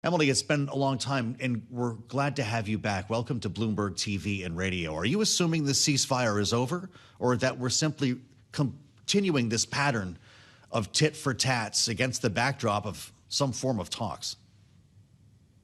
Emily, it's been a long time, and we're glad to have you back. Welcome to Bloomberg TV and radio. Are you assuming the ceasefire is over, or that we're simply continuing this pattern of tit for tats against the backdrop of some form of talks?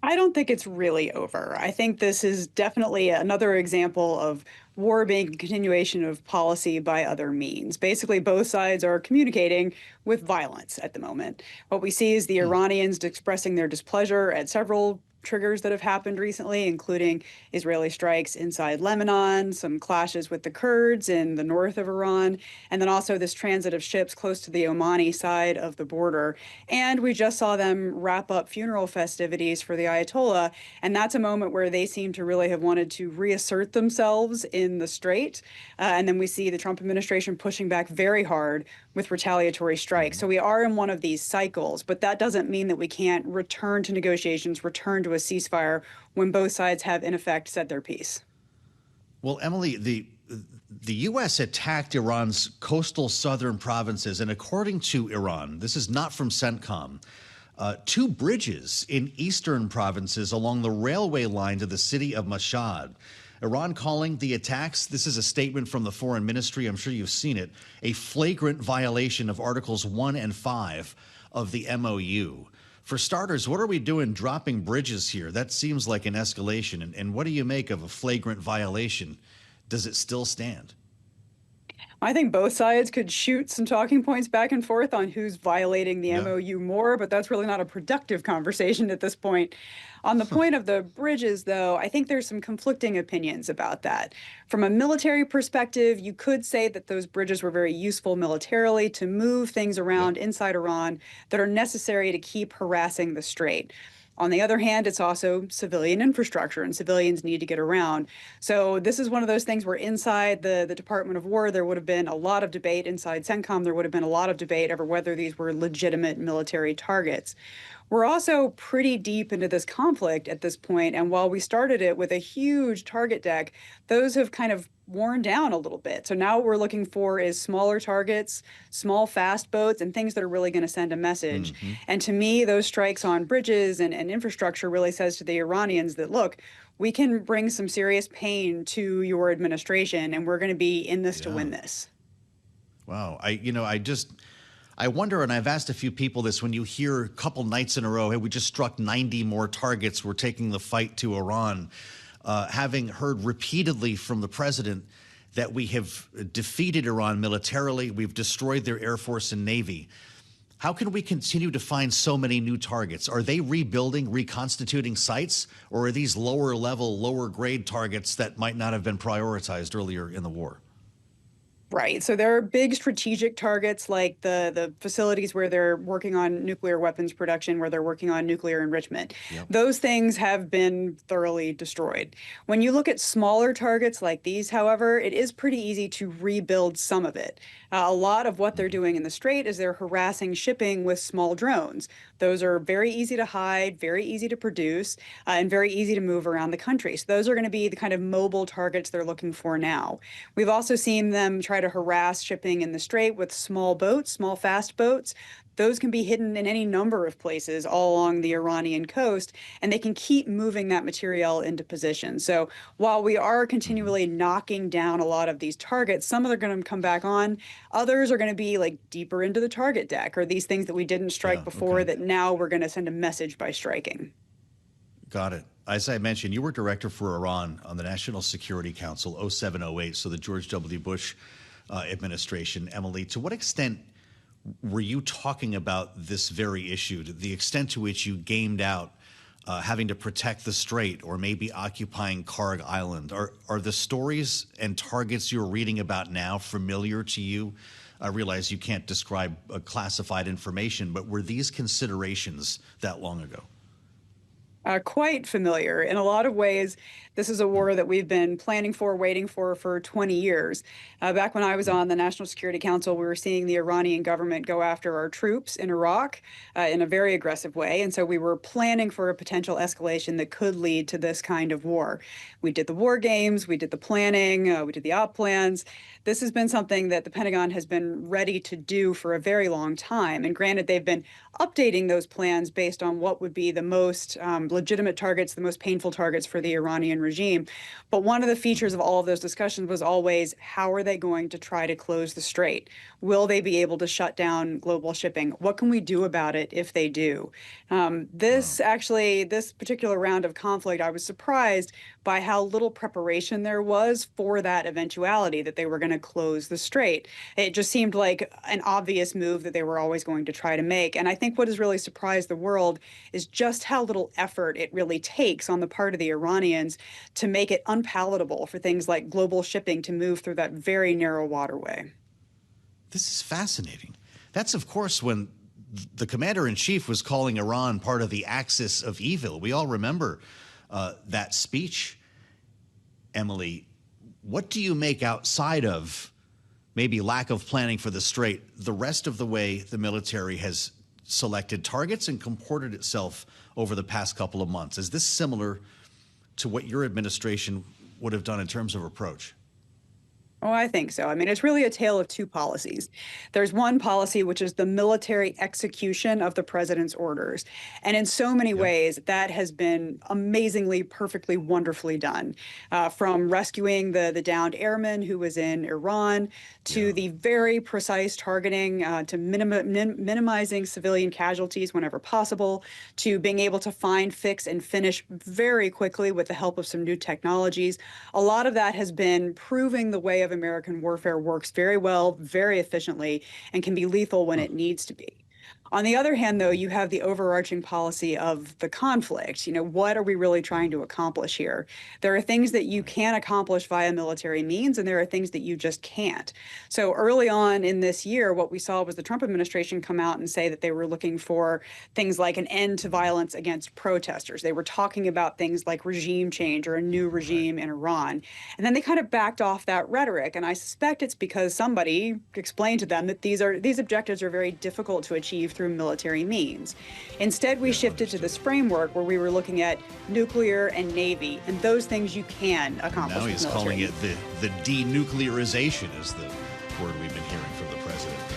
I don't think it's really over. I think this is definitely another example of war being a continuation of policy by other means. Basically, both sides are communicating with violence at the moment. What we see is the Iranians expressing their displeasure at several triggers that have happened recently, including Israeli strikes inside Lebanon, some clashes with the Kurds in the north of Iran, and then also this transit of ships close to the Omani side of the border. And we just saw them wrap up funeral festivities for the Ayatollah, and that's a moment where they seem to really have wanted to reassert themselves in the Strait. And then we see the Trump administration pushing back very hard with retaliatory strikes. So we are in one of these cycles, but that doesn't mean that we can't return to negotiations, return to a ceasefire when both sides have, in effect, said their piece. Well, Emily, the U.S. attacked Iran's coastal southern provinces, and according to Iran, this is not from CENTCOM, two bridges in eastern provinces along the railway line to the city of Mashhad. Iran calling the attacks, this is a statement from the Foreign Ministry, I'm sure you've seen it, a flagrant violation of Articles 1 and 5 of the MOU. For starters, what are we doing dropping bridges here? That seems like an escalation. And what do you make of a flagrant violation? Does it still stand? I think both sides could shoot some talking points back and forth on who's violating the MOU more, but that's really not a productive conversation at this point. On the point of the bridges, though, I think there's some conflicting opinions about that. From a military perspective, you could say that those bridges were very useful militarily to move things around inside Iran that are necessary to keep harassing the Strait. On the other hand, it's also civilian infrastructure, and civilians need to get around. So this is one of those things where inside the Department of War, there would have been a lot of debate. Inside CENTCOM, there would have been a lot of debate over whether these were legitimate military targets. We're also pretty deep into this conflict at this point, and while we started it with a huge target deck, those have kind of worn down a little bit. So now what we're looking for is smaller targets, small fast boats, and things that are really going to send a message. And to me, those strikes on bridges and infrastructure really says to the Iranians that, look, we can bring some serious pain to your administration, and we're going to be in this to win this. Wow. I wonder, and I've asked a few people this, when you hear a couple nights in a row, hey, we just struck 90 more targets, we're taking the fight to Iran, having heard repeatedly from the president that we have defeated Iran militarily, we've destroyed their Air Force and Navy. How can we continue to find so many new targets? Are they rebuilding, reconstituting sites, or are these lower level, lower grade targets that might not have been prioritized earlier in the war? Right. So there are big strategic targets like the facilities where they're working on nuclear weapons production, where they're working on nuclear enrichment. Those things have been thoroughly destroyed. When you look at smaller targets like these, however, it is pretty easy to rebuild some of it. A lot of what they're doing in the Strait is they're harassing shipping with small drones. Those are very easy to hide, very easy to produce, and very easy to move around the country. So those are going to be the kind of mobile targets they're looking for now. We've also seen them try to harass shipping in the Strait with small boats, small fast boats. Those can be hidden in any number of places all along the Iranian coast, and they can keep moving that material into position. So while we are continually knocking down a lot of these targets, some of them are going to come back on. Others are going to be like deeper into the target deck, or these things that we didn't strike before that now we're going to send a message by striking. Got it. As I mentioned, you were director for Iran on the National Security Council 0708, so the George W. Bush administration. Emily, to what extent were you talking about this very issue, to the extent to which you gamed out having to protect the Strait or maybe occupying Karg Island? Are the stories and targets you're reading about now familiar to you? I realize you can't describe classified information, but were these considerations that long ago? Quite familiar. In a lot of ways, this is a war that we've been planning for, waiting for 20 years. Back when I was on the National Security Council, we were seeing the Iranian government go after our troops in Iraq in a very aggressive way. And so we were planning for a potential escalation that could lead to this kind of war. We did the war games, we did the planning, we did the op plans. This has been something that the Pentagon has been ready to do for a very long time. And granted, they've been updating those plans based on what would be the most legitimate targets, the most painful targets for the Iranian regime. But one of the features of all of those discussions was always, how are they going to try to close the strait? Will they be able to shut down global shipping? What can we do about it if they do? Wow. This particular round of conflict, I was surprised by how little preparation there was for that eventuality that they were going to close the strait. It just seemed like an obvious move that they were always going to try to make. And I think what has really surprised the world is just how little effort it really takes on the part of the Iranians to make it unpalatable for things like global shipping to move through that very narrow waterway. This is fascinating. That's, of course, when the commander in chief was calling Iran part of the axis of evil. We all remember that speech. Emily, what do you make outside of maybe lack of planning for the strait, the rest of the way the military has selected targets and comported itself over the past couple of months? Is this similar to what your administration would have done in terms of approach? Oh, I think so. I mean, it's really a tale of two policies. There's one policy, which is the military execution of the president's orders. And in so many Yep. ways, that has been amazingly, perfectly, wonderfully done. From rescuing the downed airman who was in Iran to Yeah. the very precise targeting to minimizing civilian casualties whenever possible, to being able to find, fix, and finish very quickly with the help of some new technologies. A lot of that has been proving the way of American warfare works very well, very efficiently, and can be lethal when Huh. it needs to be. On the other hand, though, you have the overarching policy of the conflict. You know, what are we really trying to accomplish here? There are things that you Right. can accomplish via military means, and there are things that you just can't. So early on in this year, what we saw was the Trump administration come out and say that they were looking for things like an end to violence against protesters. They were talking about things like regime change or a new Right. regime in Iran. And then they kind of backed off that rhetoric. And I suspect it's because somebody explained to them that these objectives are very difficult to achieve through military means. Instead, we Yeah, shifted to understood. this framework where we were looking at nuclear and Navy, and those things you can And accomplish now with he's military calling it means. the denuclearization is the word we've been hearing from the president.